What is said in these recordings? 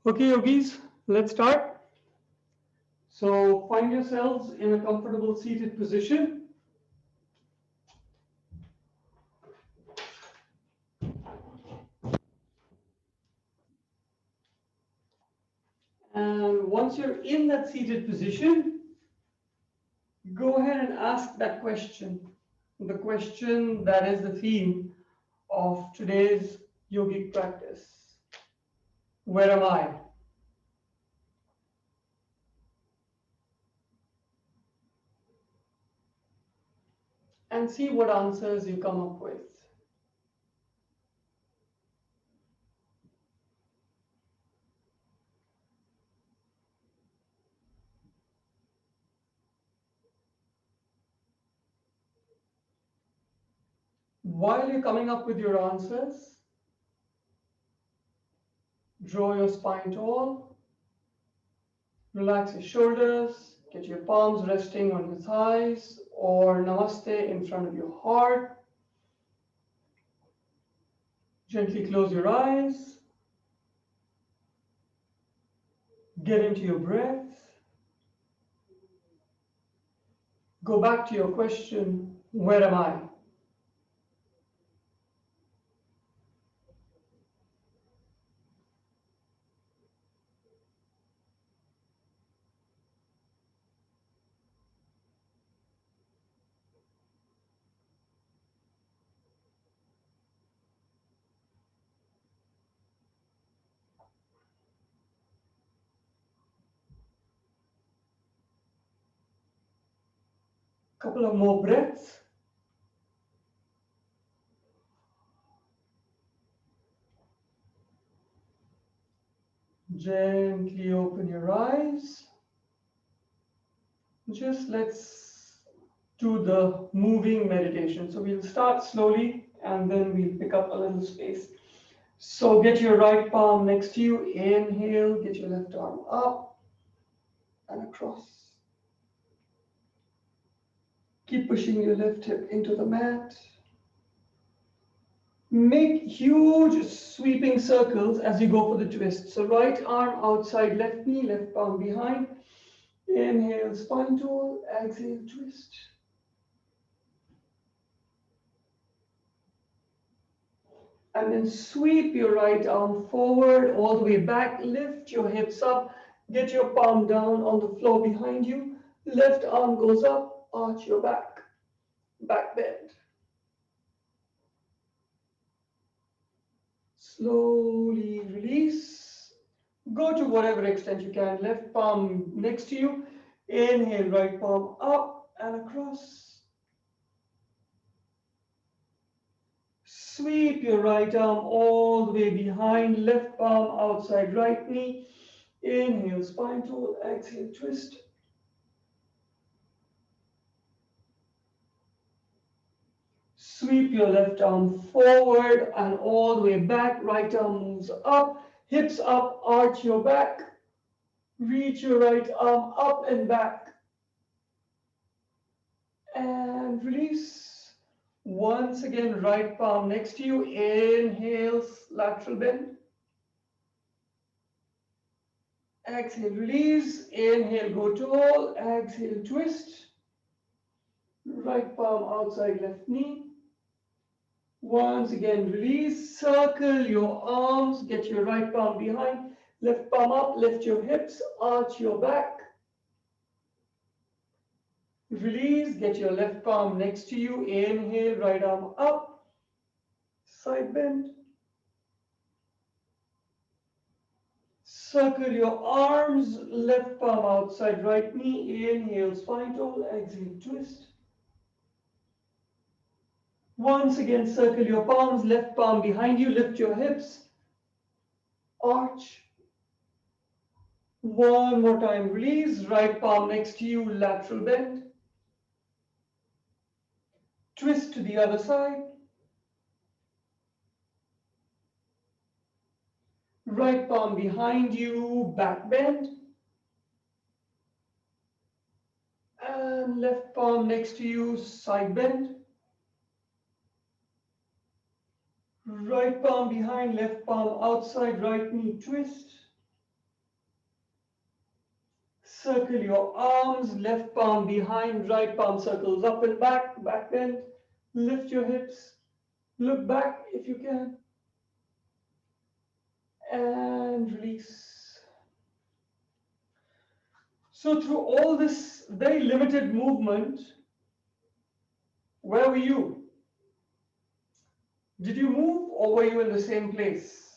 Okay, yogis, let's start. So find yourselves in a comfortable seated position. And once you're in that seated position, go ahead and ask that question. The question that is the theme of today's yogic practice. Where am I? And see what answers you come up with. While you're coming up with your answers, draw your spine tall, relax your shoulders, get your palms resting on your thighs or namaste in front of your heart. Gently close your eyes. Get into your breath. Go back to your question, where am I? Couple of more breaths. Gently open your eyes. Just let's do the moving meditation. So we'll start slowly and then we'll pick up a little space. So get your right palm next to you. Inhale, get your left arm up and across. Keep pushing your left hip into the mat. Make huge sweeping circles as you go for the twist. So right arm outside left knee, left palm behind. Inhale, spine tall, exhale, twist. And then sweep your right arm forward, all the way back. Lift your hips up. Get your palm down on the floor behind you. Left arm goes up, arch your back. Back bend. Slowly release. Go to whatever extent you can. Left palm next to you. Inhale, right palm up and across. Sweep your right arm all the way behind. Left palm outside right knee. Inhale, spine tall. Exhale, twist. Sweep your left arm forward and all the way back. Right arm moves up. Hips up, arch your back. Reach your right arm up and back. And release. Once again, right palm next to you. Inhale, lateral bend. Exhale, release. Inhale, go tall. Exhale, twist. Right palm outside left knee. Once again, release. Circle your arms. Get your right palm behind. Left palm up. Lift your hips. Arch your back. Release. Get your left palm next to you. Inhale, right arm up. Side bend. Circle your arms, left palm outside right knee. Inhale, spine tall. Exhale, twist. Once again, circle your palms, left palm behind you. Lift your hips. Arch. One more time, release. Right palm next to you, lateral bend. Twist to the other side. Right palm behind you, back bend. And left palm next to you, side bend. Right palm behind, left palm outside, right knee twist. Circle your arms, left palm behind, right palm circles up and back, back bend. Lift your hips, look back if you can, and release. So through all this very limited movement, where were you? Did you move or were you in the same place?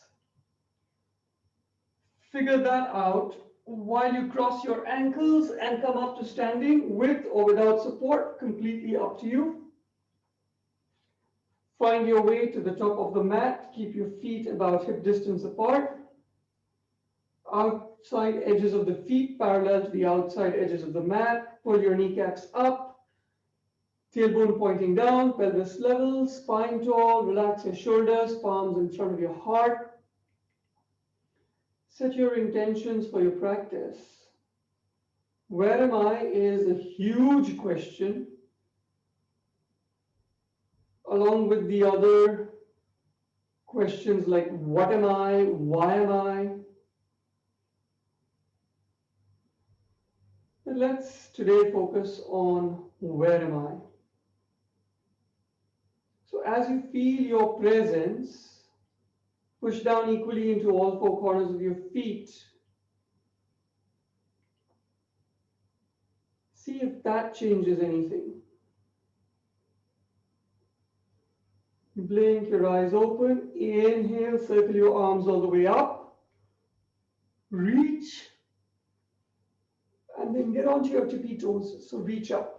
Figure that out while you cross your ankles and come up to standing with or without support, completely up to you. Find your way to the top of the mat. Keep your feet about hip distance apart. Outside edges of the feet parallel to the outside edges of the mat. Pull your kneecaps up. Tailbone pointing down, pelvis level, spine tall. Relax your shoulders, palms in front of your heart. Set your intentions for your practice. Where am I is a huge question, along with the other questions like what am I, why am I? But let's today focus on where am I? So as you feel your presence, push down equally into all four corners of your feet. See if that changes anything. Blink your eyes open. Inhale, circle your arms all the way up. Reach. And then get onto your tippy toes. So reach up.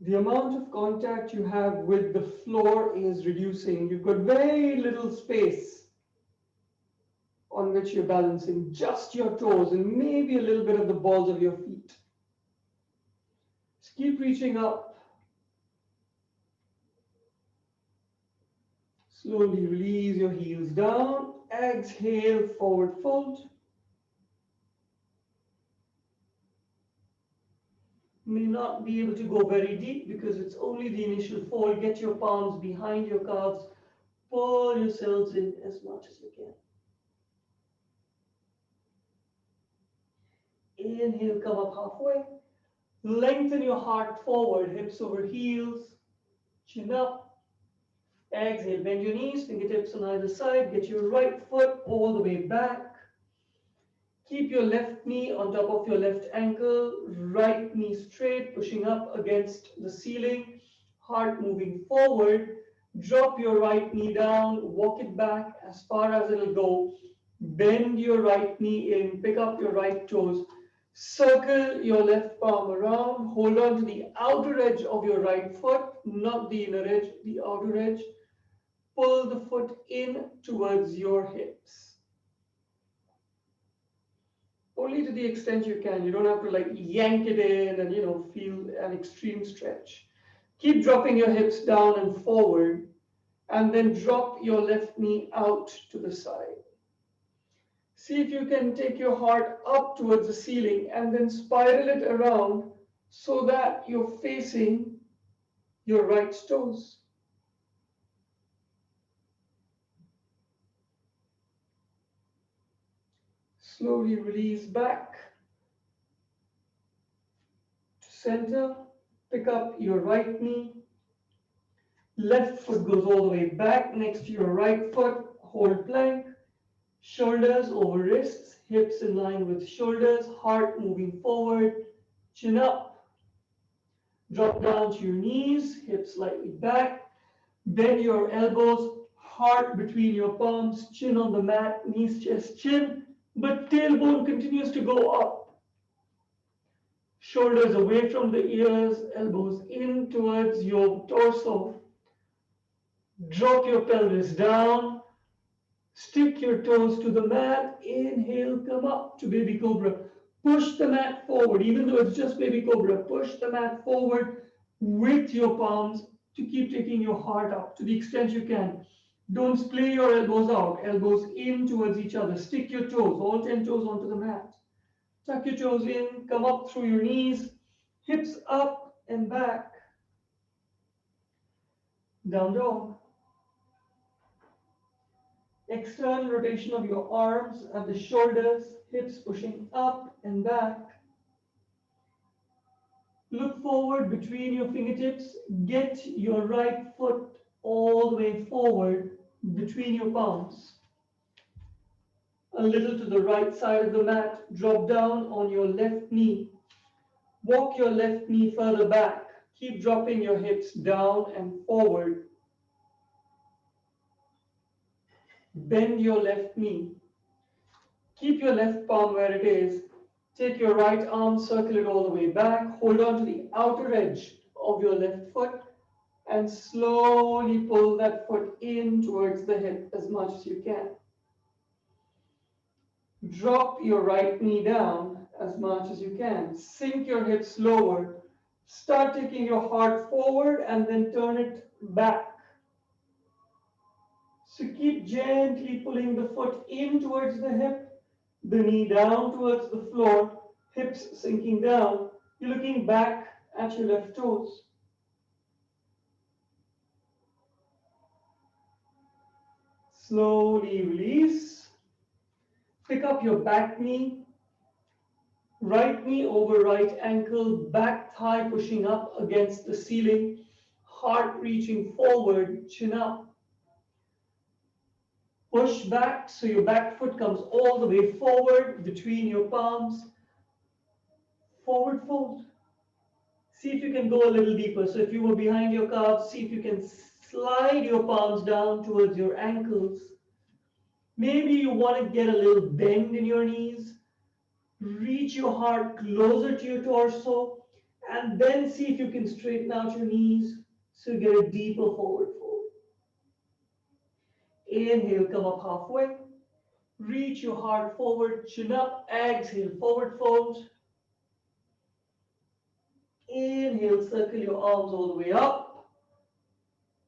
The amount of contact you have with the floor is reducing. You've got very little space on which you're balancing, just your toes and maybe a little bit of the balls of your feet. Just keep reaching up. Slowly release your heels down. Exhale, forward fold. May not be able to go very deep because it's only the initial fold. Get your palms behind your calves. Pull yourselves in as much as you can. Inhale, come up halfway. Lengthen your heart forward, hips over heels, chin up. Exhale, bend your knees, fingertips on either side. Get your right foot all the way back. Keep your left knee on top of your left ankle, right knee straight, pushing up against the ceiling, heart moving forward. Drop your right knee down, walk it back as far as it'll go. Bend your right knee in, pick up your right toes. Circle your left palm around, hold on to the outer edge of your right foot, not the inner edge, the outer edge. Pull the foot in towards your hips. Only to the extent you can. You don't have to like yank it in and feel an extreme stretch. Keep dropping your hips down and forward, and then drop your left knee out to the side. See if you can take your heart up towards the ceiling and then spiral it around so that you're facing your right toes. Slowly release back to center. Pick up your right knee. Left foot goes all the way back next to your right foot. Hold plank. Shoulders over wrists, hips in line with shoulders, heart moving forward, chin up. Drop down to your knees, hips slightly back. Bend your elbows, heart between your palms, chin on the mat, knees, chest, chin, but tailbone continues to go up. Shoulders away from the ears, elbows in towards your torso. Drop your pelvis down. Stick your toes to the mat. Inhale, come up to baby cobra. Push the mat forward, even though it's just baby cobra. Push the mat forward with your palms to keep taking your heart up to the extent you can. Don't splay your elbows out. Elbows in towards each other. Stick your toes, all 10 toes onto the mat. Tuck your toes in, come up through your knees, hips up and back. Down dog. External rotation of your arms and the shoulders, hips pushing up and back. Look forward between your fingertips. Get your right foot all the way forward between your palms. A little to the right side of the mat. Drop down on your left knee. Walk your left knee further back. Keep dropping your hips down and forward. Bend your left knee. Keep your left palm where it is. Take your right arm, circle it all the way back. Hold on to the outer edge of your left foot and slowly pull that foot in towards the hip as much as you can. Drop your right knee down as much as you can. Sink your hips lower. Start taking your heart forward and then turn it back. So keep gently pulling the foot in towards the hip, the knee down towards the floor, hips sinking down. You're looking back at your left toes. Slowly release. Pick up your back knee. Right knee over right ankle, back thigh pushing up against the ceiling, heart reaching forward, chin up. Push back so your back foot comes all the way forward between your palms. Forward fold. See if you can go a little deeper. So if you were behind your calves, see if you can slide your palms down towards your ankles. Maybe you want to get a little bend in your knees. Reach your heart closer to your torso and then see if you can straighten out your knees so you get a deeper forward fold. Inhale, come up halfway. Reach your heart forward, chin up. Exhale, forward fold. Inhale, circle your arms all the way up.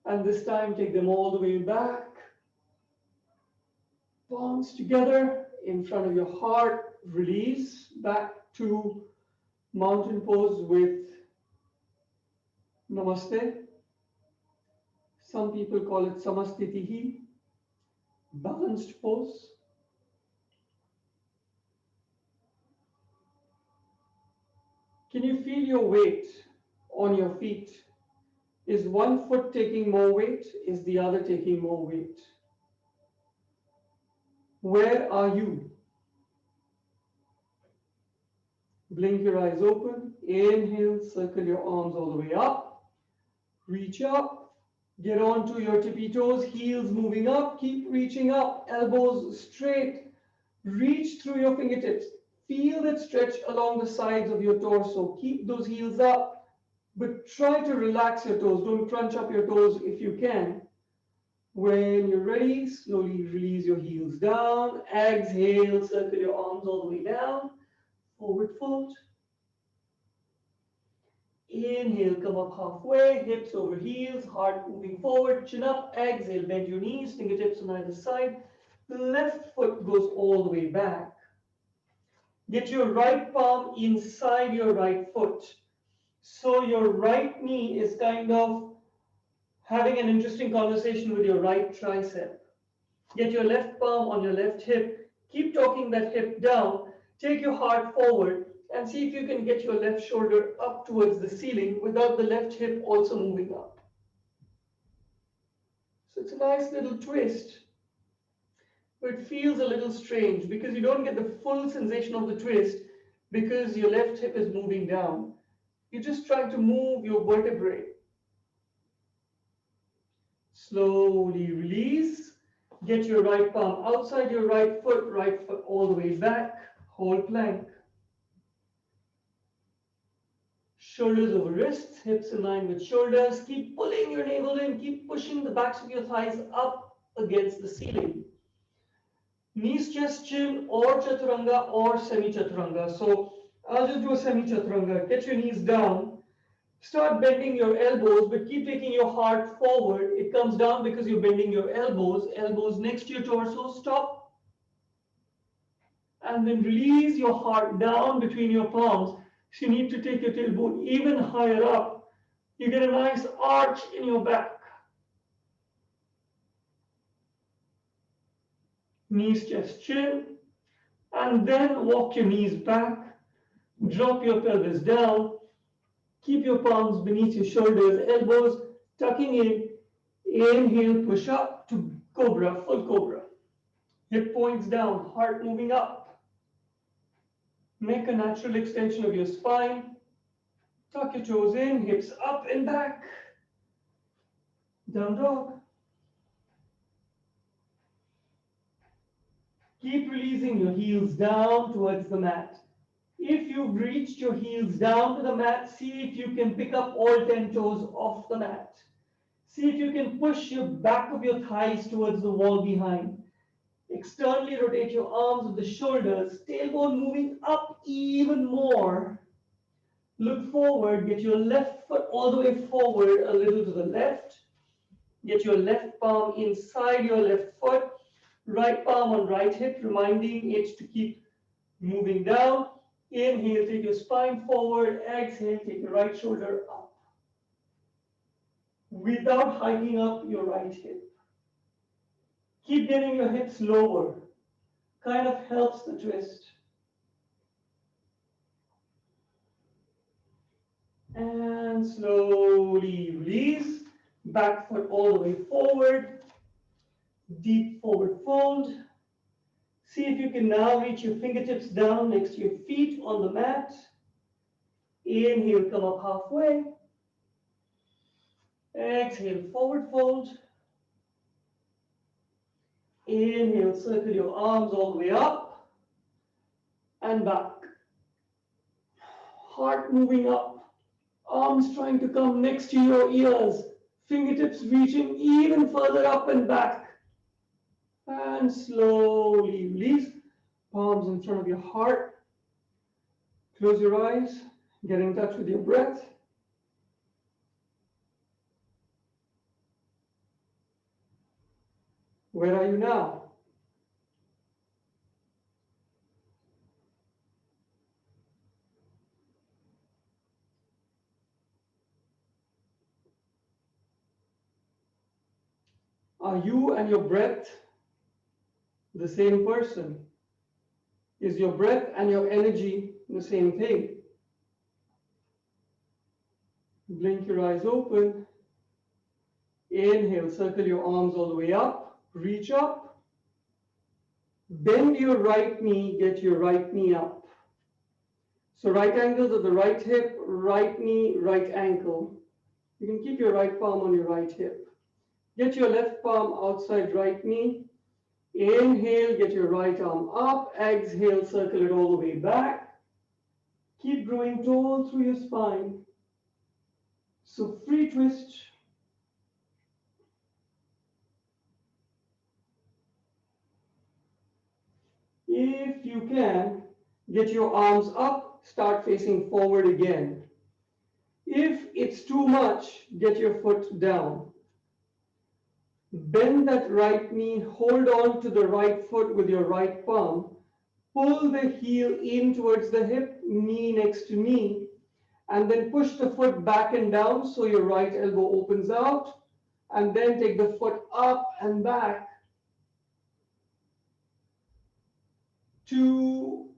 And this time take them all the way back. Palms together in front of your heart. Release back to mountain pose with Namaste. Some people call it Samastitihi. Balanced pose. Can you feel your weight on your feet? Is one foot taking more weight? Is the other taking more weight? Where are you? Blink your eyes open. Inhale, circle your arms all the way up. Reach up. Get onto your tippy toes, heels moving up. Keep reaching up, elbows straight. Reach through your fingertips. Feel that stretch along the sides of your torso. Keep those heels up, but try to relax your toes. Don't crunch up your toes if you can. When you're ready, slowly release your heels down. Exhale, circle your arms all the way down. Forward fold. Inhale, come up halfway, hips over heels, heart moving forward, chin up. Exhale, bend your knees, fingertips on either side. The left foot goes all the way back. Get your right palm inside your right foot. So your right knee is kind of having an interesting conversation with your right tricep. Get your left palm on your left hip. Keep talking that hip down. Take your heart forward and see if you can get your left shoulder up towards the ceiling without the left hip also moving up. So it's a nice little twist, but it feels a little strange because you don't get the full sensation of the twist because your left hip is moving down. You're just trying to move your vertebrae. Slowly release. Get your right palm outside your right foot all the way back. Hold plank. Shoulders over wrists, hips in line with shoulders. Keep pulling your navel in. Keep pushing the backs of your thighs up against the ceiling. Knees, chest, chin, or chaturanga or semi-chaturanga. So I'll just do a semi-chaturanga. Get your knees down. Start bending your elbows, but keep taking your heart forward. It comes down because you're bending your elbows. Elbows next to your torso. Stop. And then release your heart down between your palms. So you need to take your tailbone even higher up. You get a nice arch in your back. Knees, chest, chin. And then walk your knees back. Drop your pelvis down. Keep your palms beneath your shoulders, elbows tucking in. Inhale, push up to cobra, full cobra. Hip points down, heart moving up. Make a natural extension of your spine. Tuck your toes in, hips up and back. Down dog. Keep releasing your heels down towards the mat. If you've reached your heels down to the mat, see if you can pick up all 10 toes off the mat. See if you can push your back of your thighs towards the wall behind. Externally rotate your arms with the shoulders, tailbone moving up even more. Look forward, get your left foot all the way forward, a little to the left. Get your left palm inside your left foot, right palm on right hip, reminding it to keep moving down. Inhale, take your spine forward. Exhale, take your right shoulder up. Without hiking up your right hip. Keep getting your hips lower. Kind of helps the twist. And slowly release. Back foot all the way forward. Deep forward fold. See if you can now reach your fingertips down next to your feet on the mat. Inhale, come up halfway. Exhale, forward fold. Inhale, circle your arms all the way up and back. Heart moving up. Arms trying to come next to your ears. Fingertips reaching even further up and back. And slowly release. Palms in front of your heart. Close your eyes. Get in touch with your breath. Where are you now? Are you and your breath the same person? Is your breath and your energy the same thing? Blink your eyes open. Inhale, circle your arms all the way up. Reach up. Bend your right knee, get your right knee up. So right angles at the right hip, right knee, right ankle. You can keep your right palm on your right hip. Get your left palm outside right knee. Inhale, get your right arm up. Exhale, circle it all the way back. Keep growing tall through your spine. So free twist. If you can, get your arms up, start facing forward again. If it's too much, get your foot down. Bend that right knee, hold on to the right foot with your right palm. Pull the heel in towards the hip, knee next to knee, and then push the foot back and down so your right elbow opens out, and then take the foot up and back to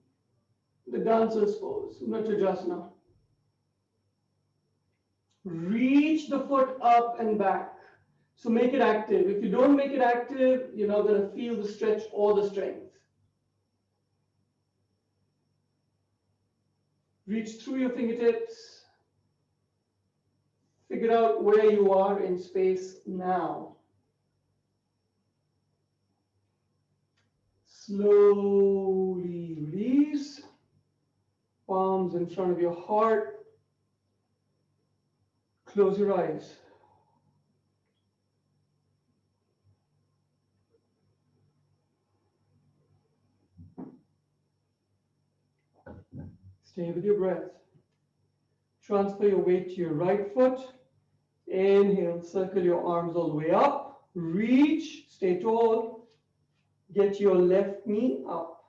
the dancer's pose, Mritajasana. Reach the foot up and back. So make it active. If you don't make it active, you're not going to feel the stretch or the strength. Reach through your fingertips. Figure out where you are in space now. Slowly release. Palms in front of your heart. Close your eyes. Stay with your breath. Transfer your weight to your right foot. Inhale, circle your arms all the way up. Reach, stay tall. Get your left knee up.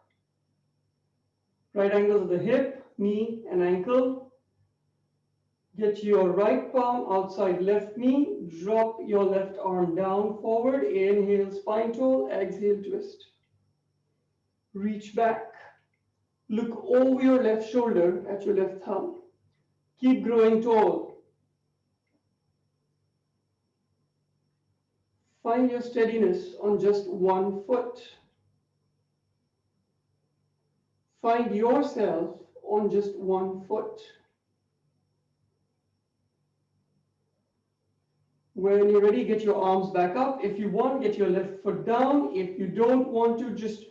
Right angles of the hip, knee, and ankle. Get your right palm outside left knee. Drop your left arm down forward. Inhale, spine tall. Exhale, twist. Reach back. Look over your left shoulder at your left thumb. Keep growing tall. Find your steadiness on just one foot. Find yourself on just one foot. When you're ready, get your arms back up. If you want, get your left foot down. If you don't want to, just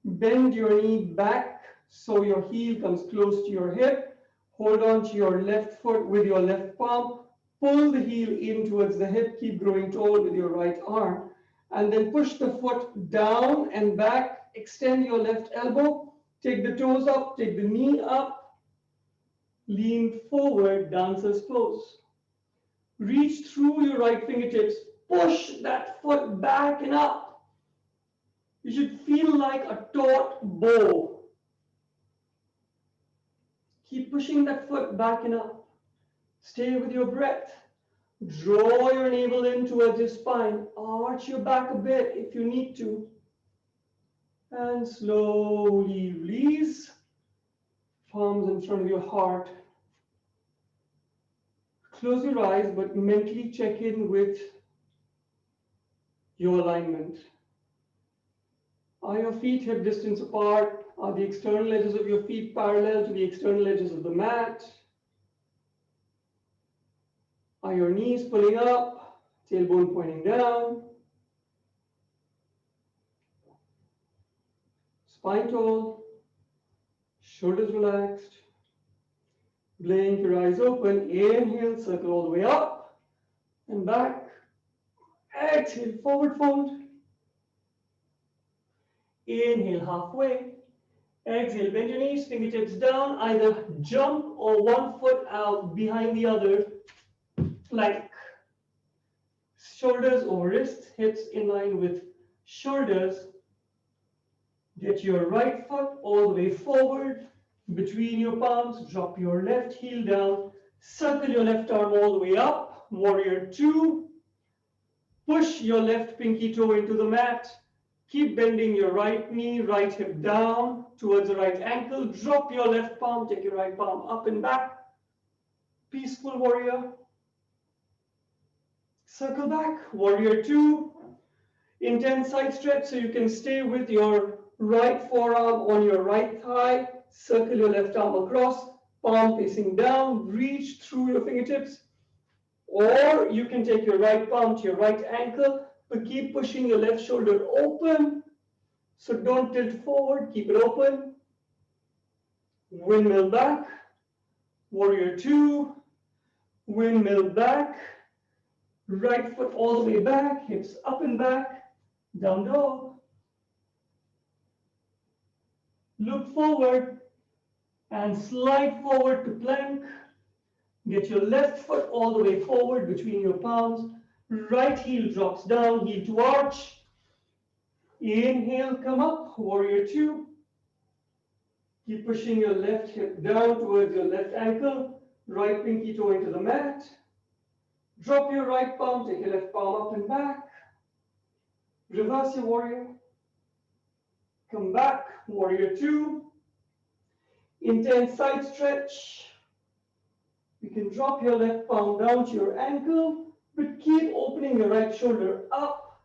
bend your knee back so your heel comes close to your hip. Hold on to your left foot with your left palm. Pull the heel in towards the hip. Keep growing tall with your right arm. And then push the foot down and back. Extend your left elbow. Take the toes up. Take the knee up. Lean forward, dancer's pose. Reach through your right fingertips. Push that foot back and up. You should feel like a taut bow. Keep pushing that foot back and up. Stay with your breath. Draw your navel in towards your spine. Arch your back a bit if you need to. And slowly release. Palms in front of your heart. Close your eyes, but mentally check in with your alignment. Are your feet hip distance apart? Are the external edges of your feet parallel to the external edges of the mat? Are your knees pulling up? Tailbone pointing down? Spine tall? Shoulders relaxed? Blink your eyes open. Inhale, circle all the way up and back. Exhale, forward fold. Inhale, halfway. Exhale, bend your knees, fingertips down. Either jump or one foot out behind the other. Plank. Shoulders over wrists, hips in line with shoulders. Get your right foot all the way forward. Between your palms, drop your left heel down. Circle your left arm all the way up. Warrior two. Push your left pinky toe into the mat. Keep bending your right knee, right hip down towards the right ankle. Drop your left palm, take your right palm up and back. Peaceful warrior. Circle back, warrior two. Intense side stretch so you can stay with your right forearm on your right thigh. Circle your left arm across, palm facing down. Reach through your fingertips. Or you can take your right palm to your right ankle, but keep pushing your left shoulder open. So don't tilt forward, keep it open. Windmill back, warrior two, windmill back, right foot all the way back, hips up and back, down dog. Look forward and slide forward to plank. Get your left foot all the way forward between your palms. Right heel drops down, heel to arch. Inhale, come up, warrior two. Keep pushing your left hip down towards your left ankle. Right pinky toe into the mat. Drop your right palm, take your left palm up and back. Reverse your warrior. Come back, warrior two. Intense side stretch. You can drop your left palm down to your ankle, but keep opening your right shoulder up.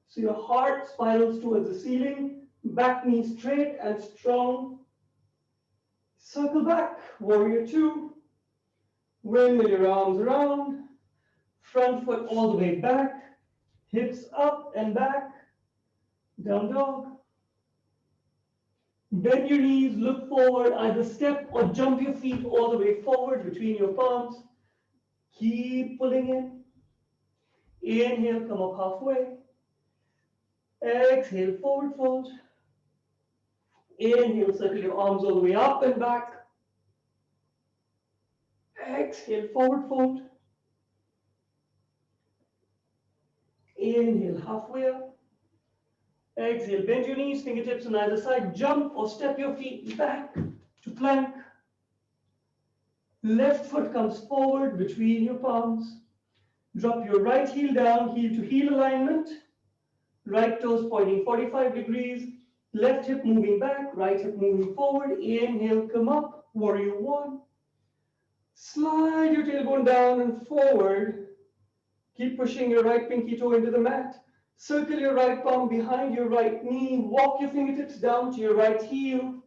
So your heart spirals towards the ceiling, back knee straight and strong. Circle back, warrior two. Windmill your arms around. Front foot all the way back. Hips up and back. Down dog. Bend your knees, look forward, either step or jump your feet all the way forward between your palms. Keep pulling in. Inhale, come up halfway. Exhale, forward fold. Inhale, circle your arms all the way up and back. Exhale, forward fold. Inhale, halfway up. Exhale, bend your knees, fingertips on either side. Jump or step your feet back to plank. Left foot comes forward between your palms. Drop your right heel down, heel to heel alignment. Right toes pointing 45 degrees. Left hip moving back, right hip moving forward. Inhale, come up, warrior one. Slide your tailbone down and forward. Keep pushing your right pinky toe into the mat. Circle your right palm behind your right knee. Walk your fingertips down to your right heel.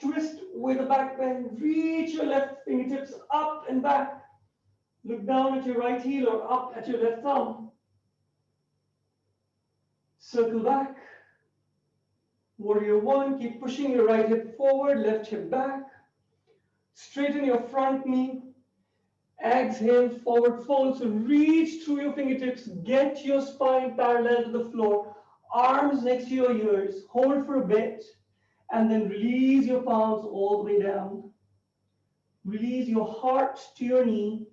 Twist with a back bend. Reach your left fingertips up and back. Look down at your right heel or up at your left thumb. Circle back. Warrior one, keep pushing your right hip forward, left hip back. Straighten your front knee. Exhale, forward fold. So reach through your fingertips. Get your spine parallel to the floor. Arms next to your ears. Hold for a bit. And then release your palms all the way down. Release your heart to your knee.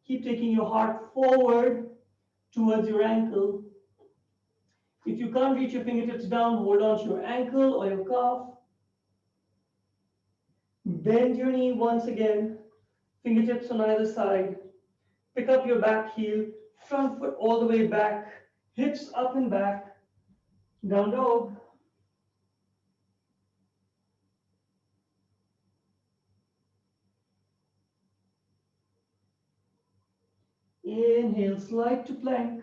Keep taking your heart forward towards your ankle. If you can't reach your fingertips down, hold on to your ankle or your calf. Bend your knee once again. Fingertips on either side. Pick up your back heel. Front foot all the way back. Hips up and back. Down dog. Inhale, slide to plank.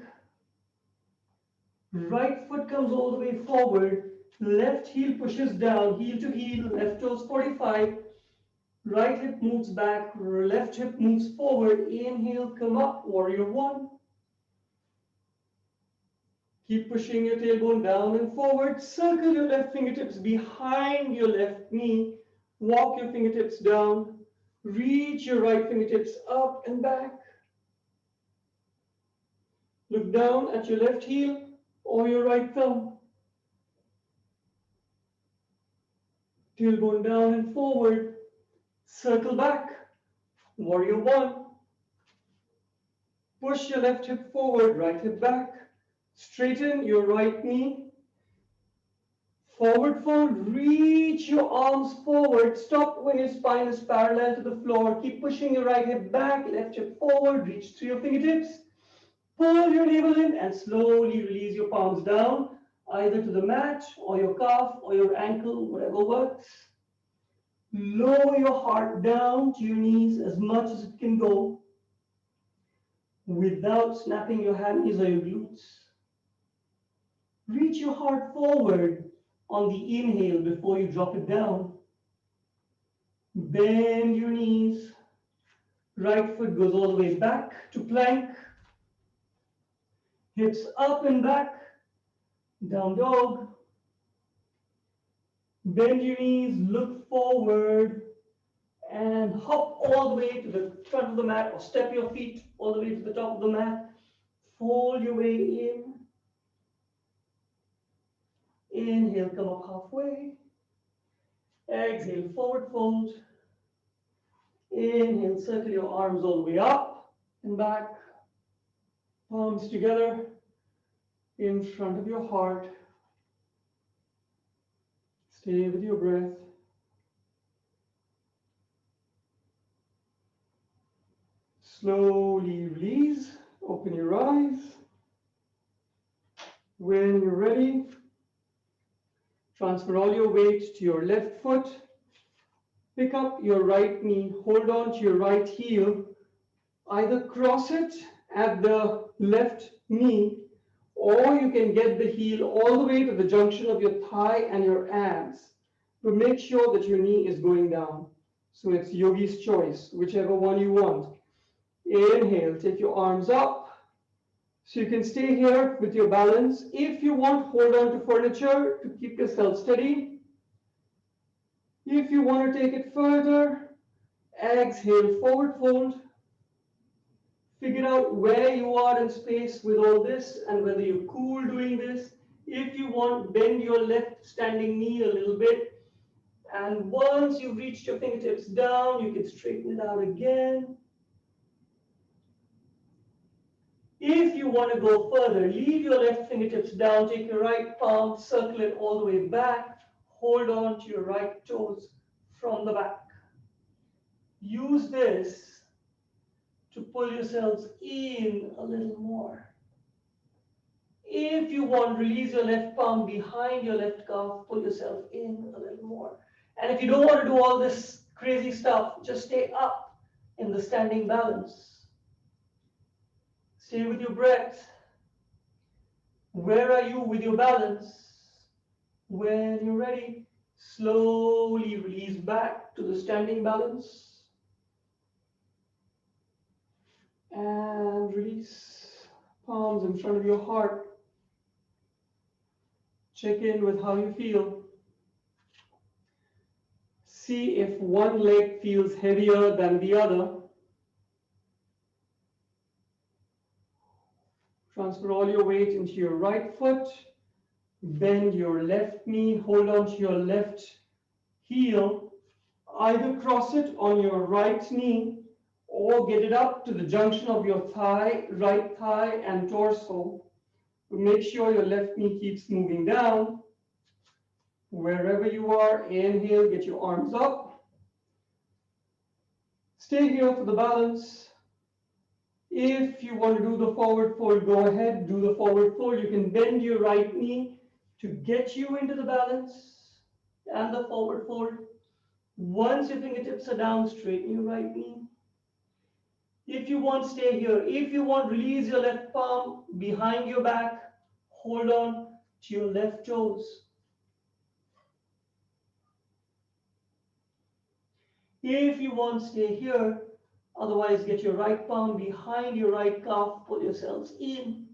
Right foot comes all the way forward. Left heel pushes down, heel to heel, left toes 45. Right hip moves back, left hip moves forward. Inhale, come up, warrior one. Keep pushing your tailbone down and forward. Circle your left fingertips behind your left knee. Walk your fingertips down. Reach your right fingertips up and back. Look down at your left heel or your right thumb. Tailbone down and forward. Circle back. Warrior one. Push your left hip forward, right hip back. Straighten your right knee. Forward fold. Reach your arms forward. Stop when your spine is parallel to the floor. Keep pushing your right hip back, left hip forward. Reach through your fingertips. Pull your navel in and slowly release your palms down, either to the mat or your calf or your ankle, whatever works. Lower your heart down to your knees as much as it can go without snapping your hammies or your glutes. Reach your heart forward on the inhale before you drop it down. Bend your knees. Right foot goes all the way back to plank. Hips up and back. Down dog. Bend your knees, look forward, and hop all the way to the front of the mat, or step your feet all the way to the top of the mat. Fold your way in. Inhale, come up halfway. Exhale, forward fold. Inhale, circle your arms all the way up and back. Palms together in front of your heart. Stay with your breath. Slowly release, open your eyes. When you're ready, transfer all your weight to your left foot. Pick up your right knee, hold on to your right heel. Either cross it at the left knee, or you can get the heel all the way to the junction of your thigh and your abs. But make sure that your knee is going down. So it's yogi's choice, whichever one you want. Inhale, take your arms up. So you can stay here with your balance. If you want, hold on to furniture to keep yourself steady. If you want to take it further, exhale, forward fold. Figure out where you are in space with all this and whether you're cool doing this. If you want, bend your left standing knee a little bit. And once you've reached your fingertips down, you can straighten it out again. If you want to go further, leave your left fingertips down, take your right palm, circle it all the way back, hold on to your right toes from the back. Use this to pull yourselves in a little more. If you want, release your left palm behind your left calf, pull yourself in a little more. And if you don't want to do all this crazy stuff, just stay up in the standing balance. Stay with your breath. Where are you with your balance? When you're ready, slowly release back to the standing balance. And release palms in front of your heart. Check in with how you feel. See if one leg feels heavier than the other. Transfer all your weight into your right foot. Bend your left knee. Hold on to your left heel. Either cross it on your right knee or get it up to the junction of your thigh, right thigh and torso. Make sure your left knee keeps moving down. Wherever you are, inhale, get your arms up. Stay here for the balance. If you want to do the forward fold, go ahead, do the forward fold. You can bend your right knee to get you into the balance and the forward fold. Once your fingertips are down, straighten your right knee. If you want, stay here. If you want, release your left palm behind your back. Hold on to your left toes. If you want, stay here. Otherwise, get your right palm behind your right calf. Pull yourselves in.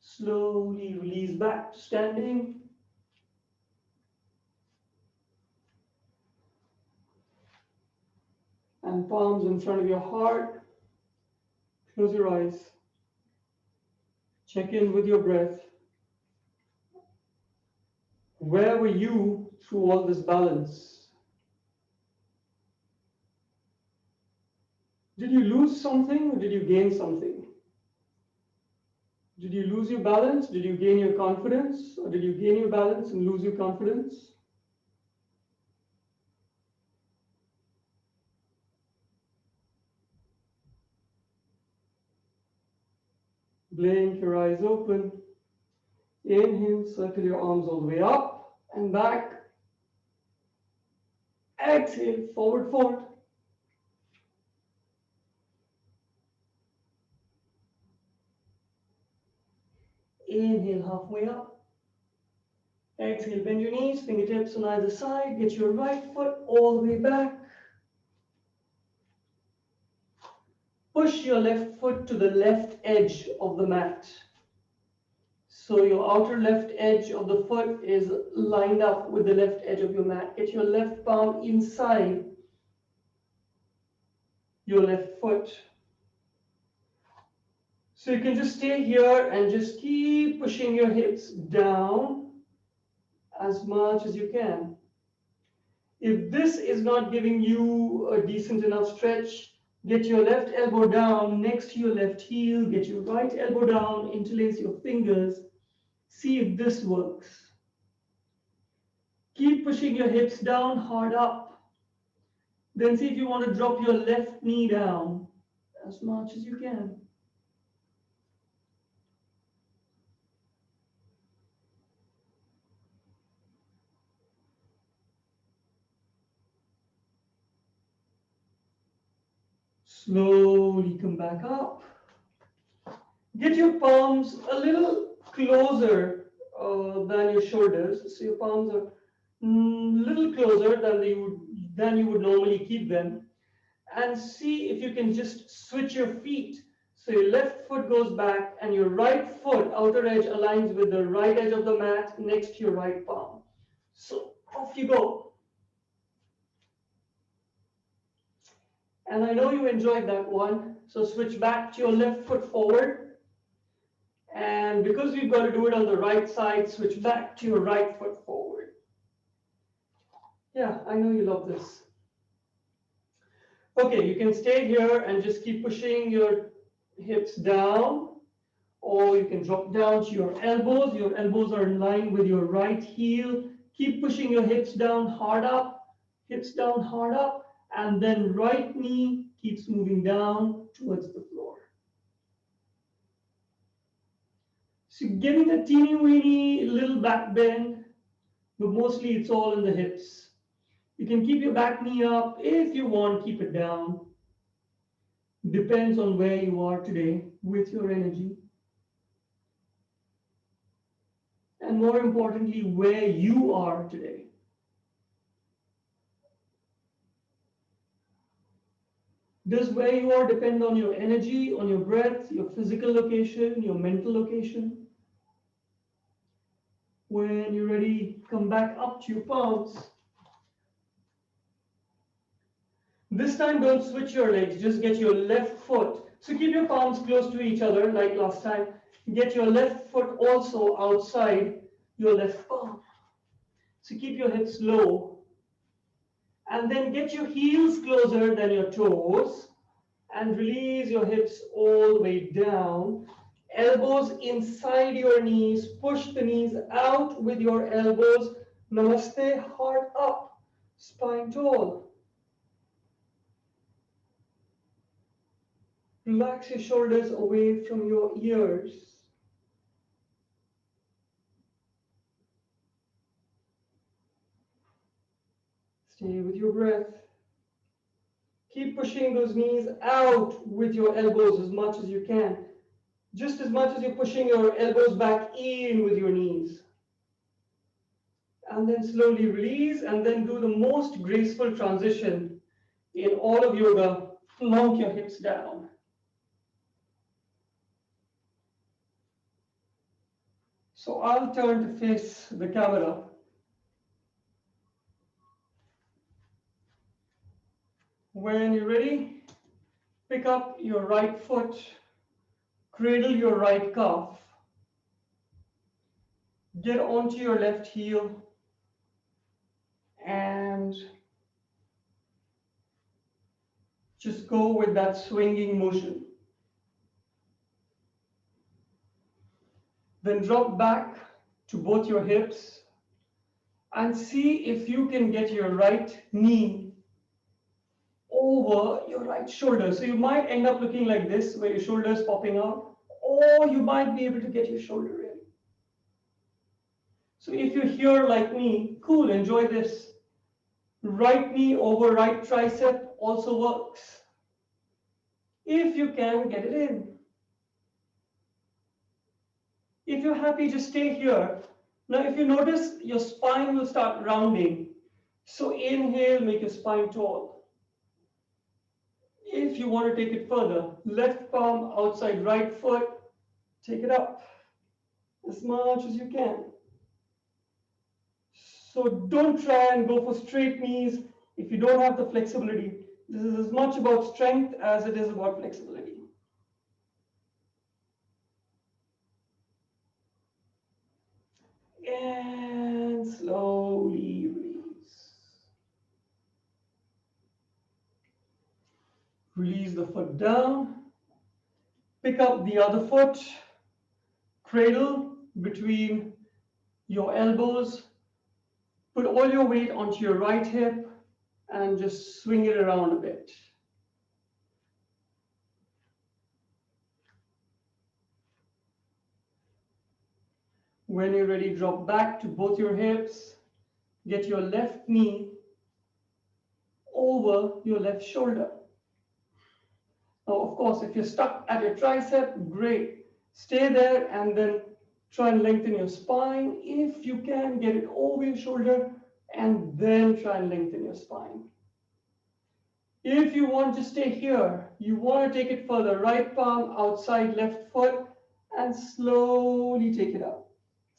Slowly release back to standing. And palms in front of your heart. Close your eyes. Check in with your breath. Where were you through all this balance? Did you lose something or did you gain something? Did you lose your balance? Did you gain your confidence? Or did you gain your balance and lose your confidence? Blink your eyes open. Inhale, circle your arms all the way up and back. Exhale, forward fold. Inhale, halfway up. Exhale, bend your knees, fingertips on either side. Get your right foot all the way back. Push your left foot to the left edge of the mat. So your outer left edge of the foot is lined up with the left edge of your mat. Get your left palm inside your left foot. So you can just stay here and just keep pushing your hips down as much as you can. If this is not giving you a decent enough stretch, get your left elbow down next to your left heel, get your right elbow down, interlace your fingers. See if this works. Keep pushing your hips down, hard up. Then see if you want to drop your left knee down as much as you can. Slowly come back up. Get your palms a little closer than your shoulders. So your palms are a little closer than you would normally keep them. And see if you can just switch your feet. So your left foot goes back and your right foot, outer edge, aligns with the right edge of the mat next to your right palm. So off you go. And I know you enjoyed that one. So switch back to your left foot forward. And because we've got to do it on the right side, switch back to your right foot forward. Yeah, I know you love this. Okay, you can stay here and just keep pushing your hips down, or you can drop down to your elbows. Your elbows are in line with your right heel. Keep pushing your hips down, hard up. hips down, hard up, and then right knee keeps moving down towards the floor. So getting a teeny weeny little back bend, but mostly it's all in the hips. You can keep your back knee up. If you want, keep it down. Depends on where you are today with your energy. And more importantly, where you are today. Does where you are depend on your energy, on your breath, your physical location, your mental location? When you're ready, come back up to your palms. This time, don't switch your legs, just get your left foot. So keep your palms close to each other like last time. Get your left foot also outside your left palm. So keep your hips low. And then get your heels closer than your toes. And release your hips all the way down. Elbows inside your knees. Push the knees out with your elbows. Namaste, heart up, spine tall. Relax your shoulders away from your ears. Stay with your breath. Keep pushing those knees out with your elbows as much as you can. Just as much as you're pushing your elbows back in with your knees. And then slowly release, and then do the most graceful transition in all of yoga. Plonk your hips down. So I'll turn to face the camera. When you're ready, pick up your right foot, cradle your right calf, get onto your left heel, and just go with that swinging motion. Then drop back to both your hips and see if you can get your right knee over your right shoulder. So you might end up looking like this, where your shoulder is popping out, or you might be able to get your shoulder in. So if you're here like me, cool, enjoy this. Right knee over right tricep also works. If you can, get it in. If you're happy, just stay here. Now, if you notice, your spine will start rounding. So inhale, make your spine tall. If you want to take it further, left palm outside right foot, take it up as much as you can. So don't try and go for straight knees if you don't have the flexibility. This is as much about strength as it is about flexibility. And slowly release. Release the foot down. Pick up the other foot. Cradle between your elbows. Put all your weight onto your right hip and just swing it around a bit. When you're ready, drop back to both your hips. Get your left knee over your left shoulder. Now, of course, if you're stuck at your tricep, great. Stay there and then try and lengthen your spine. If you can, get it over your shoulder and then try and lengthen your spine. If you want to stay here, you want to take it further, right palm outside left foot and slowly take it up.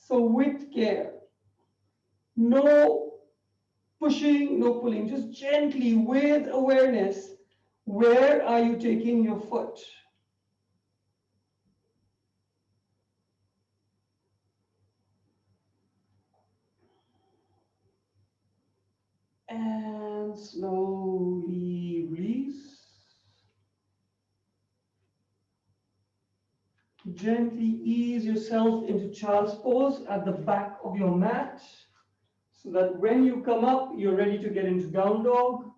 So with care, no pushing, no pulling, just gently with awareness, where are you taking your foot? And slowly release. Gently ease yourself into child's pose at the back of your mat. so that when you come up, you're ready to get into down dog.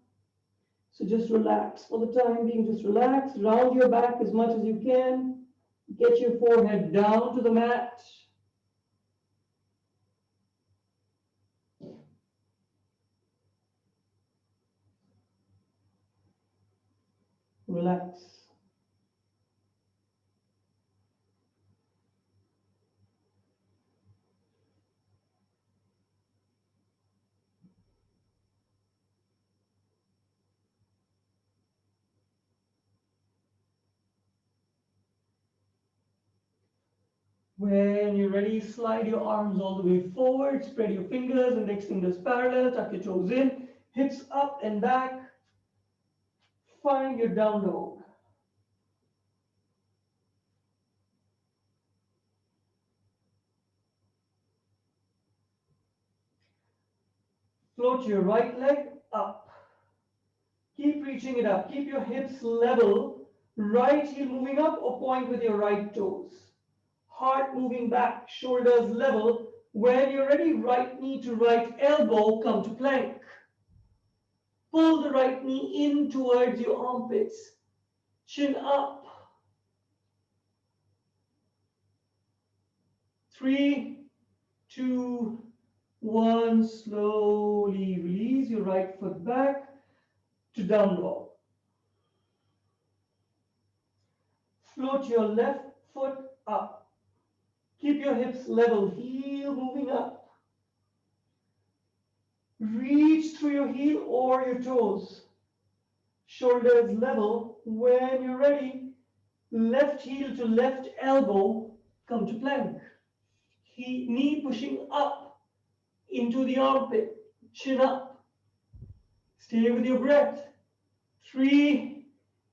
So just relax. For the time being, just relax. Round your back as much as you can. Get your forehead down to the mat. Relax. When you're ready, slide your arms all the way forward, spread your fingers, index fingers parallel, tuck your toes in, hips up and back. Find your down dog. Float your right leg up. Keep reaching it up. Keep your hips level. Right heel moving up or point with your right toes. Heart moving back, shoulders level. When you're ready, right knee to right elbow, come to plank. Pull the right knee in towards your armpits. Chin up. 3, 2, 1. Slowly release your right foot back to down dog. Float your left foot up. Keep your hips level, heel moving up. Reach through your heel or your toes. Shoulders level. When you're ready, left heel to left elbow, come to plank. Knee pushing up into the armpit. Chin up. Stay with your breath. 3,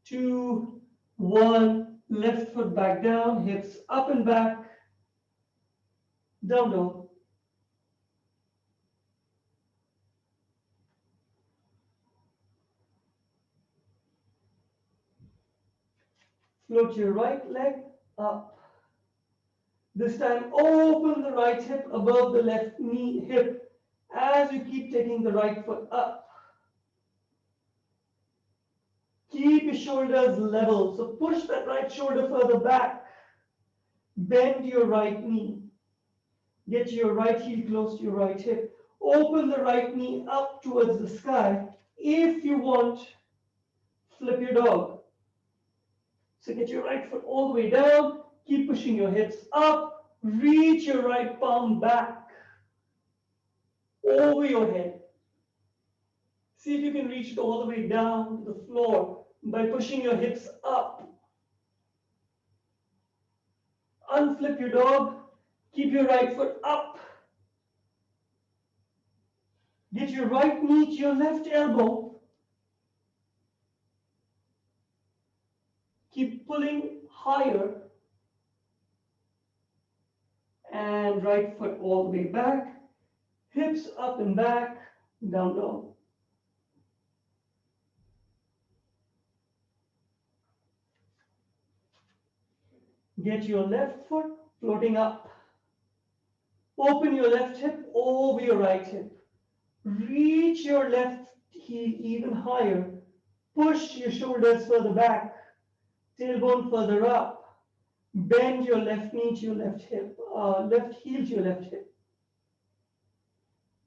2, 1. Left foot back down, hips up and back. Down dog. Float your right leg up. This time, open the right hip above the left knee hip as you keep taking the right foot up. Keep your shoulders level. So push that right shoulder further back. Bend your right knee. Get your right heel close to your right hip. Open the right knee up towards the sky. If you want, flip your dog. So get your right foot all the way down. Keep pushing your hips up. Reach your right palm back over your head. See if you can reach it all the way down to the floor by pushing your hips up. Unflip your dog. Keep your right foot up. Get your right knee to your left elbow. Keep pulling higher. And right foot all the way back. Hips up and back. Down dog. Get your left foot floating up. Open your left hip over your right hip. Reach your left heel even higher. Push your shoulders further back. Tailbone further up. Bend your left knee to your left hip. Left heel to your left hip.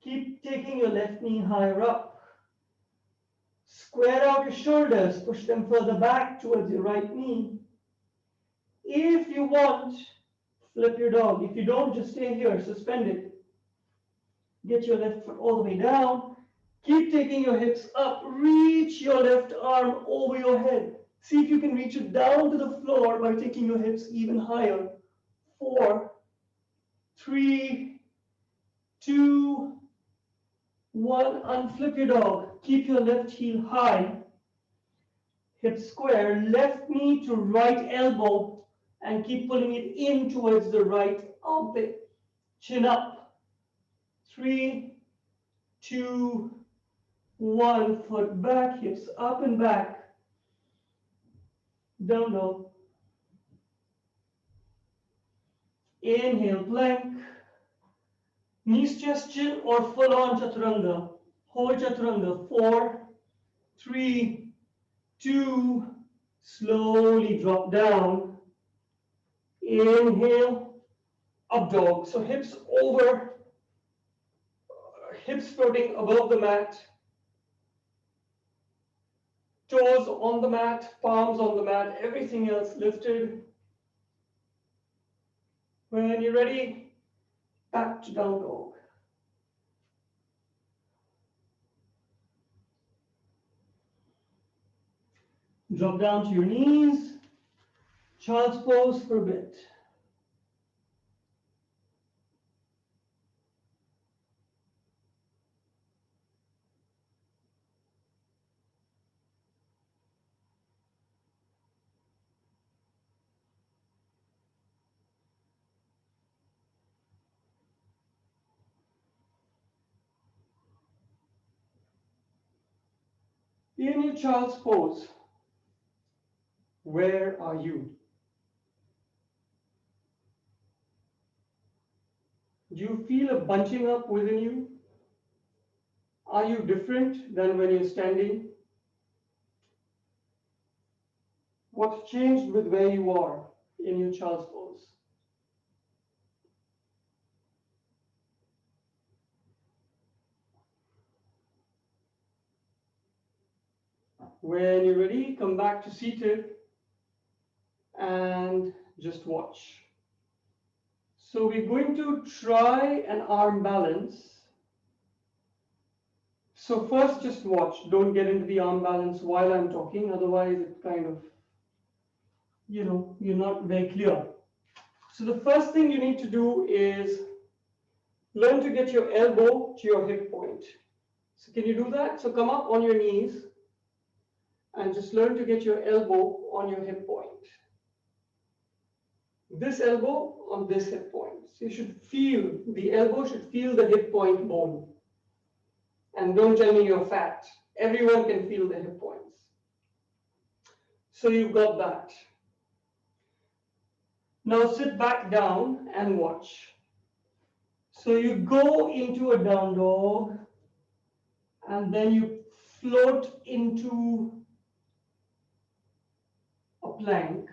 Keep taking your left knee higher up. Square out your shoulders. Push them further back towards your right knee. If you want, flip your dog. If you don't, just stay here, suspend it. Get your left foot all the way down. Keep taking your hips up. Reach your left arm over your head. See if you can reach it down to the floor by taking your hips even higher. 4, 3, 2, 1. Unflip your dog. Keep your left heel high. Hips square. Left knee to right elbow. And keep pulling it in towards the right armpit. Chin up. 3, 2, 1. Foot back. Hips up and back. Down dog. Inhale, plank. Knees, chest, chin, or full on chaturanga. Hold chaturanga. 4, 3, 2, slowly drop down. Inhale, up dog. So hips over, hips floating above the mat, toes on the mat, palms on the mat, everything else lifted. When you're ready, back to down dog. Drop down to your knees, child's pose for a bit. In your child's pose, where are you? Do you feel a bunching up within you? Are you different than when you're standing? What's changed with where you are in your child's pose? When you're ready, come back to seated and just watch. So we're going to try an arm balance. So first just watch, don't get into the arm balance while I'm talking, otherwise it kind of, you're not very clear. So the first thing you need to do is learn to get your elbow to your hip point. So can you do that? So come up on your knees and just learn to get your elbow on your hip point. This elbow on this hip point. So you should feel, the elbow should feel the hip point bone. And don't tell me you're fat. Everyone can feel the hip points. So you've got that. Now sit back down and watch. So you go into a down dog and then you float into a plank.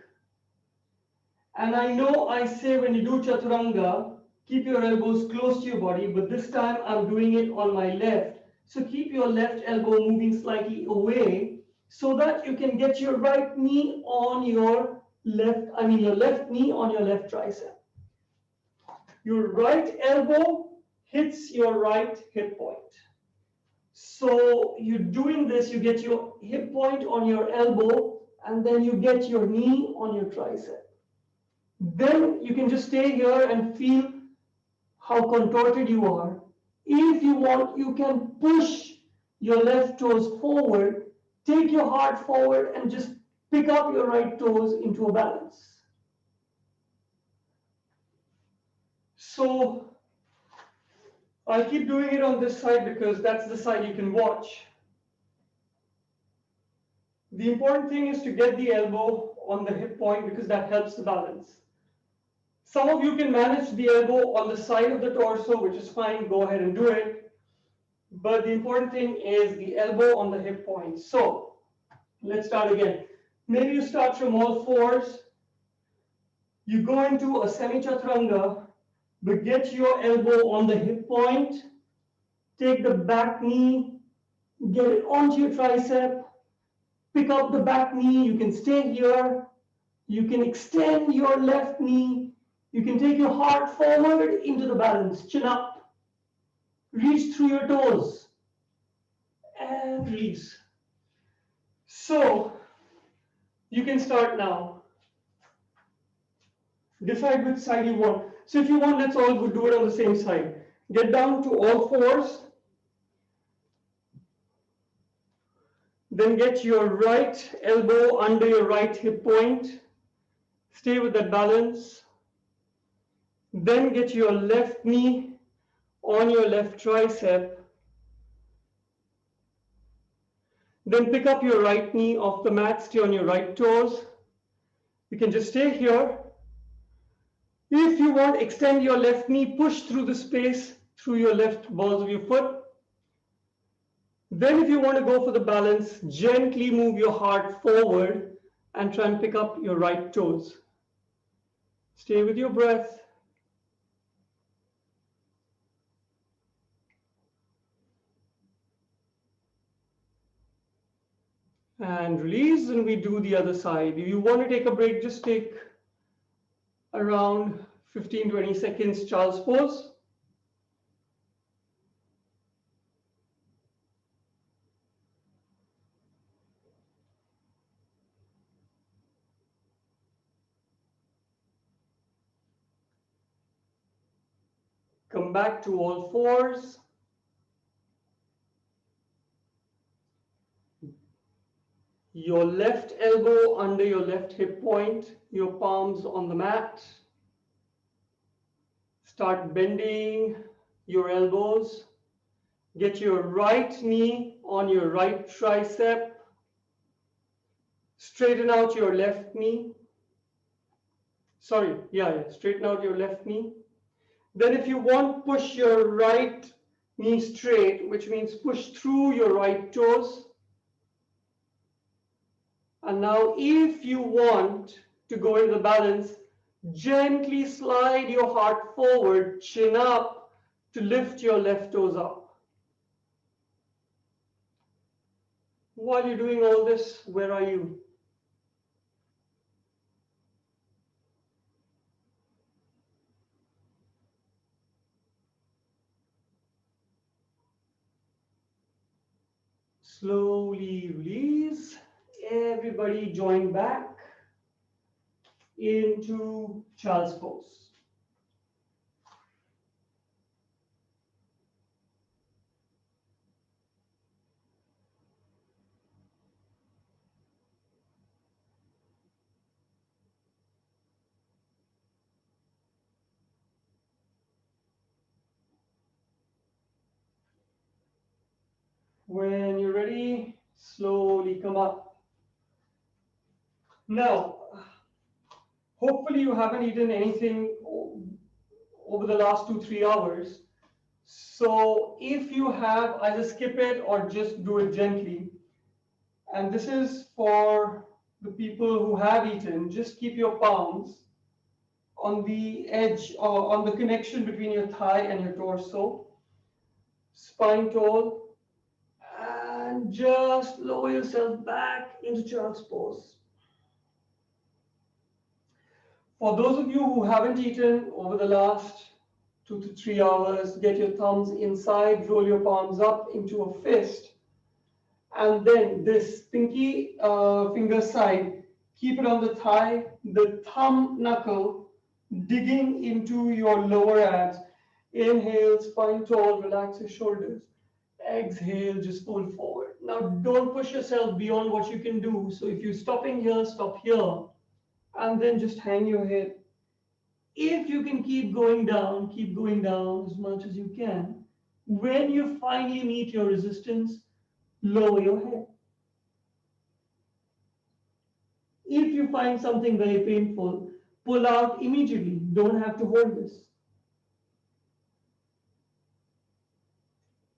And I know I say when you do chaturanga, keep your elbows close to your body, but this time I'm doing it on my left. So keep your left elbow moving slightly away so that you can get your right knee on your your left knee on your left tricep. Your right elbow hits your right hip point. So you're doing this, you get your hip point on your elbow, and then you get your knee on your tricep. Then you can just stay here and feel how contorted you are. If you want, you can push your left toes forward, take your heart forward, and just pick up your right toes into a balance. So I'll keep doing it on this side because that's the side you can watch. The important thing is to get the elbow on the hip point because that helps the balance. Some of you can manage the elbow on the side of the torso, which is fine, go ahead and do it. But the important thing is the elbow on the hip point. So let's start again. Maybe you start from all fours. You go into a semi-chaturanga, but get your elbow on the hip point. Take the back knee, get it onto your tricep. Pick up the back knee. You can stay here. You can extend your left knee. You can take your heart forward into the balance, chin up. Reach through your toes and release. So you can start now. Decide which side you want. So if you want, let's all do it on the same side. Get down to all fours. Then get your right elbow under your right hip point. Stay with that balance. Then get your left knee on your left tricep. Then pick up your right knee off the mat, stay on your right toes. You can just stay here. If you want, extend your left knee, push through the space, through your left balls of your foot. Then if you want to go for the balance, gently move your heart forward and try and pick up your right toes. Stay with your breath. And release, and we do the other side. If you want to take a break, just take around 15-20 seconds child's pose. Come back to all fours. Your left elbow under your left hip point, your palms on the mat. Start bending your elbows. Get your right knee on your right tricep. Straighten out your left knee. Straighten out your left knee. Then if you want, push your right knee straight, which means push through your right toes. And now if you want to go into the balance, gently slide your heart forward, chin up, to lift your left toes up. While you're doing all this, where are you? Slowly release. Everybody join back into child's pose. When you're ready, slowly come up. Now, hopefully you haven't eaten anything over the last 2-3 hours. So if you have, either skip it or just do it gently. And this is for the people who have eaten. Just keep your palms on the edge or on the connection between your thigh and your torso. Spine tall. And just lower yourself back into child's pose. For those of you who haven't eaten over the last 2 to 3 hours, get your thumbs inside, roll your palms up into a fist. And then this pinky finger side, keep it on the thigh, the thumb knuckle digging into your lower abs. Inhale, spine tall, relax your shoulders. Exhale, just fold forward. Now don't push yourself beyond what you can do. So if you're stopping here, stop here. And then just hang your head. If you can keep going down as much as you can. When you finally meet your resistance, lower your head. If you find something very painful, pull out immediately. Don't have to hold this.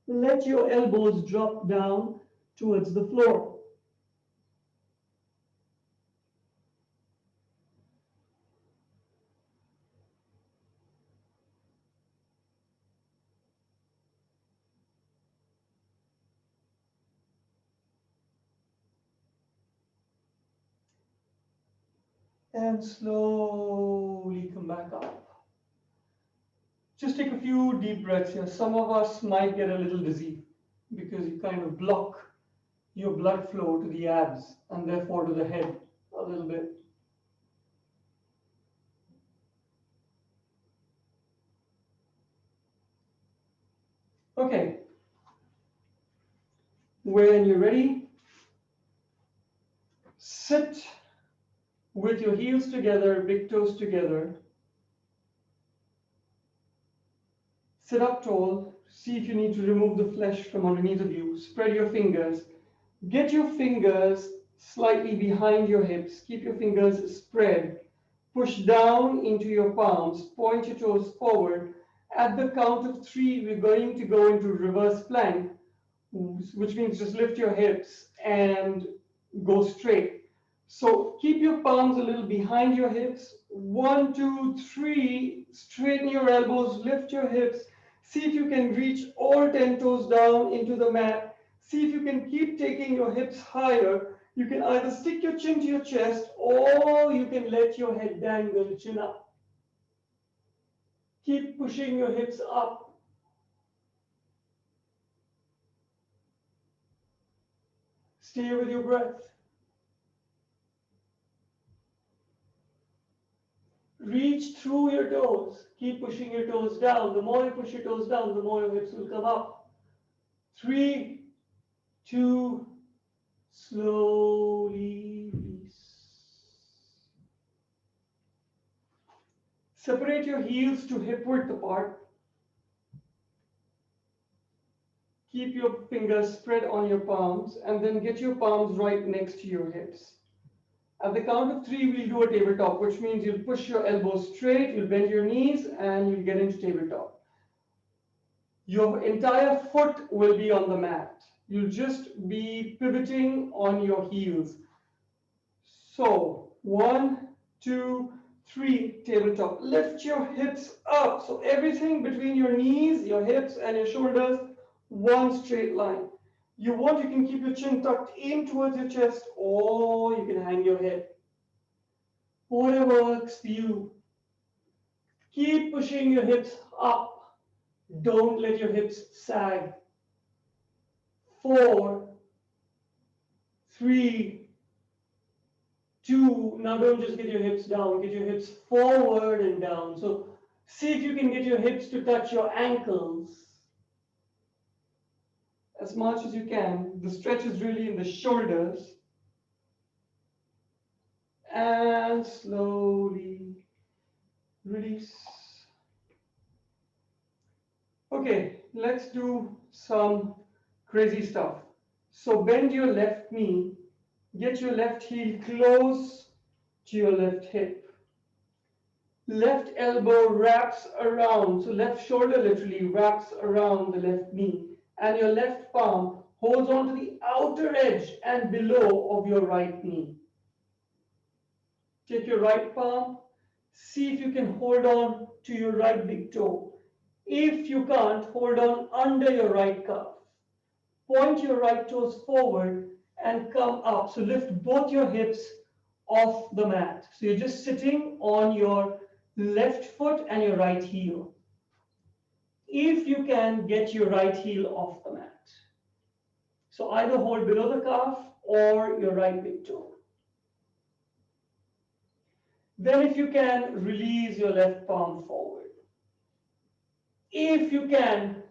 Let your elbows drop down towards the floor. And slowly come back up. Just take a few deep breaths here. Some of us might get a little dizzy because you kind of block your blood flow to the abs and therefore to the head a little bit. Okay. When you're ready, sit with your heels together, big toes together. Sit up tall. See if you need to remove the flesh from underneath of you. Spread your fingers. Get your fingers slightly behind your hips. Keep your fingers spread. Push down into your palms. Point your toes forward At the count of 3, we're going to go into reverse plank, which means just lift your hips and go straight. So keep your palms a little behind your hips. 1, 2, 3, straighten your elbows, lift your hips. See if you can reach all 10 toes down into the mat. See if you can keep taking your hips higher. You can either stick your chin to your chest or you can let your head dangle, chin up. Keep pushing your hips up. Stay with your breath. Reach through your toes. Keep pushing your toes down. The more you push your toes down, the more your hips will come up. 3, 2, slowly release. Separate your heels to hip width apart. Keep your fingers spread on your palms and then get your palms right next to your hips. At the count of 3, we'll do a tabletop, which means you'll push your elbows straight, you'll bend your knees, and you'll get into tabletop. Your entire foot will be on the mat. You'll just be pivoting on your heels. So 1, 2, 3, tabletop. Lift your hips up. So everything between your knees, your hips, and your shoulders, one straight line. You can keep your chin tucked in towards your chest, or you can hang your head. Whatever works for you. Keep pushing your hips up. Don't let your hips sag. 4, 3, 2. Now don't just get your hips down. Get your hips forward and down. So see if you can get your hips to touch your ankles as much as you can. The stretch is really in the shoulders. And slowly release. Okay, let's do some crazy stuff. So bend your left knee, get your left heel close to your left hip. Left elbow wraps around, so left shoulder literally wraps around the left knee, and your left palm holds on to the outer edge and below of your right knee. Take your right palm, see if you can hold on to your right big toe. If you can't, hold on under your right calf. Point your right toes forward and come up. So lift both your hips off the mat. So you're just sitting on your left foot and your right heel. If you can, get your right heel off the mat. So either hold below the calf or your right big toe. Then if you can, release your left palm forward. If you can,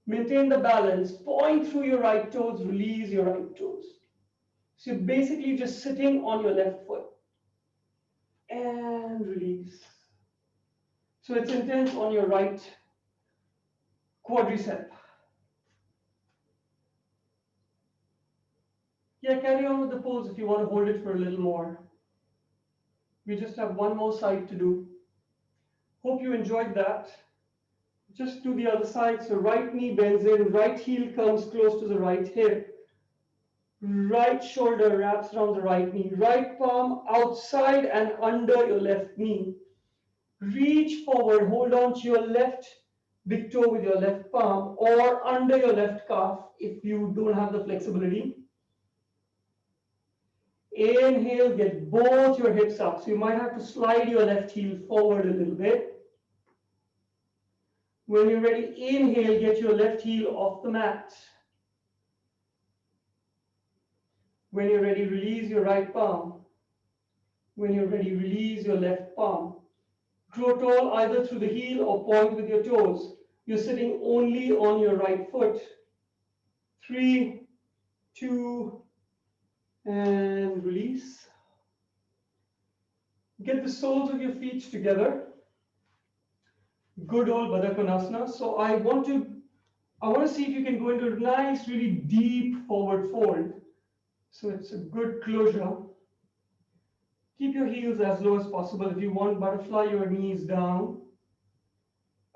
maintain the balance, point through your right toes, release your right toes. So you're basically just sitting on your left foot. And release. So it's intense on your right quadricep. Yeah, carry on with the pose if you want to hold it for a little more. We just have one more side to do. Hope you enjoyed that. Just do the other side. So right knee bends in, right heel comes close to the right hip. Right shoulder wraps around the right knee. Right palm outside and under your left knee. Reach forward, hold on to your left big toe with your left palm or under your left calf if you don't have the flexibility. Inhale, get both your hips up. So you might have to slide your left heel forward a little bit. When you're ready, inhale, get your left heel off the mat. When you're ready, release your right palm. When you're ready, release your left palm. Grow tall either through the heel or point with your toes. You're sitting only on your right foot. 3, 2, and release. Get the soles of your feet together. Good old Baddha Konasana. So I want to see if you can go into a nice, really deep forward fold. So it's a good closure. Keep your heels as low as possible. If you want butterfly your knees down.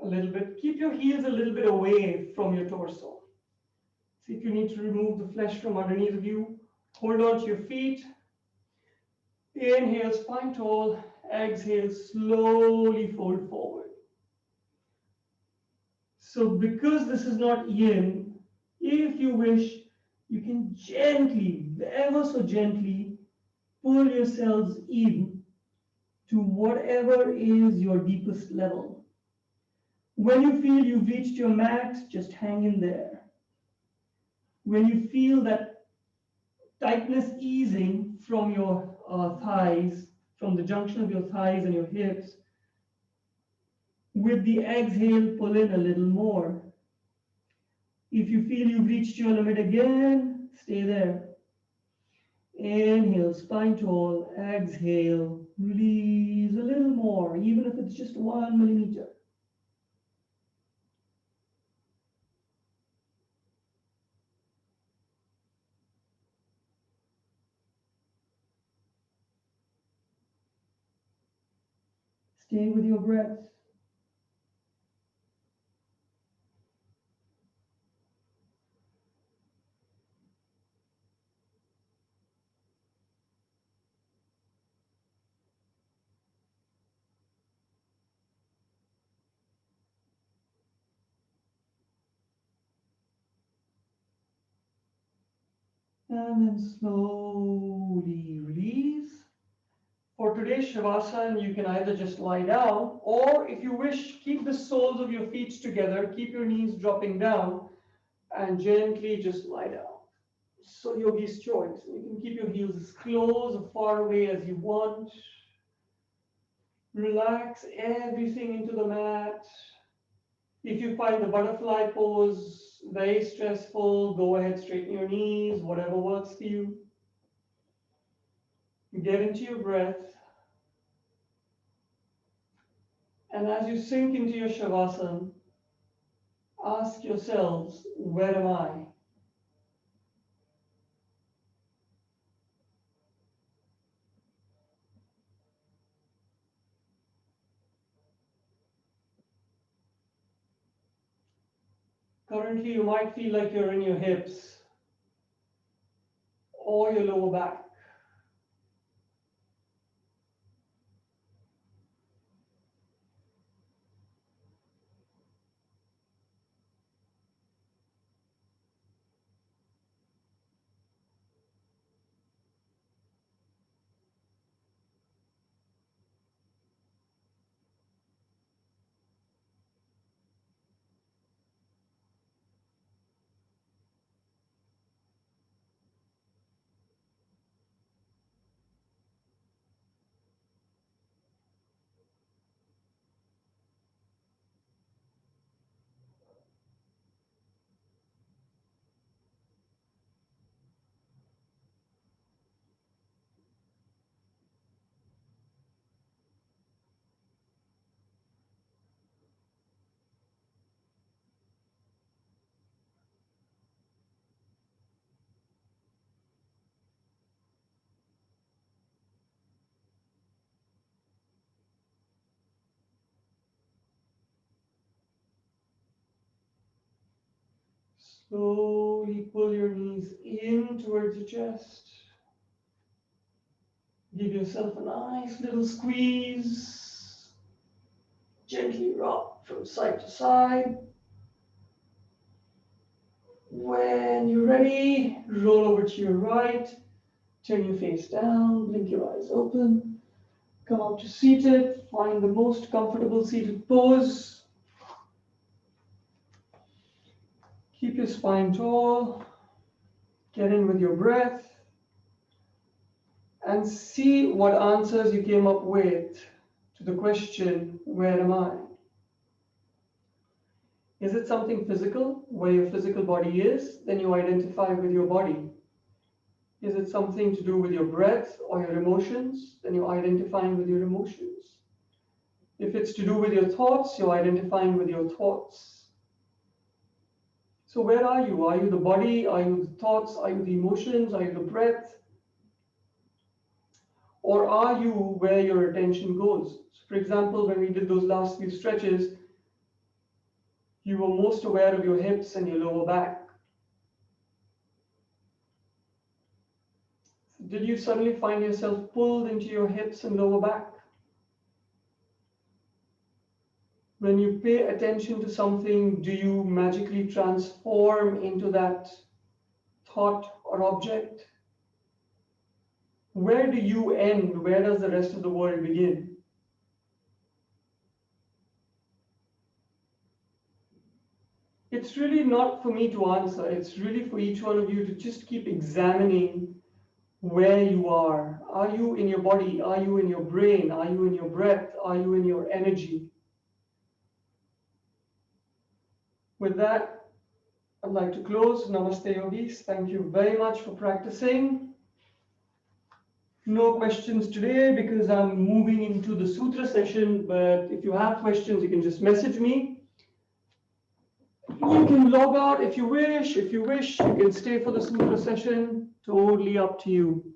a little bit. Keep your heels a little bit away from your torso. See if you need to remove the flesh from underneath of you. Hold on to your feet. Inhale, spine tall. Exhale, slowly fold forward. So because this is not yin, if you wish, you can gently, ever so gently, pull yourselves in to whatever is your deepest level. When you feel you've reached your max, just hang in there. When you feel that tightness easing from your thighs, from the junction of your thighs and your hips, with the exhale, pull in a little more. If you feel you've reached your limit again, stay there. Inhale, spine tall. Exhale, release a little more, even if it's just 1 millimeter. Stay with your breath. And then slowly release. For today's Shavasana, you can either just lie down, or if you wish, keep the soles of your feet together, keep your knees dropping down, and gently just lie down. So yogi's choice. You can keep your heels as close or far away as you want. Relax everything into the mat. If you find the butterfly pose very stressful, go ahead, straighten your knees, whatever works for you. Get into your breath. And as you sink into your Shavasana, ask yourselves, where am I? Currently, you might feel like you're in your hips or your lower back. Slowly pull your knees in towards your chest. Give yourself a nice little squeeze. Gently rock from side to side. When you're ready, roll over to your right. Turn your face down, blink your eyes open. Come up to seated. Find the most comfortable seated pose. Keep your spine tall. Get in with your breath. And see what answers you came up with to the question, where am I? Is it something physical, where your physical body is? Then you identify with your body. Is it something to do with your breath or your emotions? Then you're identifying with your emotions. If it's to do with your thoughts, you're identifying with your thoughts. So where are you? Are you the body? Are you the thoughts? Are you the emotions? Are you the breath? Or are you where your attention goes? So for example, when we did those last few stretches, you were most aware of your hips and your lower back. Did you suddenly find yourself pulled into your hips and lower back? When you pay attention to something, do you magically transform into that thought or object? Where do you end? Where does the rest of the world begin? It's really not for me to answer. It's really for each one of you to just keep examining where you are. Are you in your body? Are you in your brain? Are you in your breath? Are you in your energy? With that, I'd like to close. Namaste, yogis. Thank you very much for practicing. No questions today because I'm moving into the sutra session, but if you have questions, you can just message me. You can log out if you wish. If you wish, you can stay for the sutra session. Totally up to you.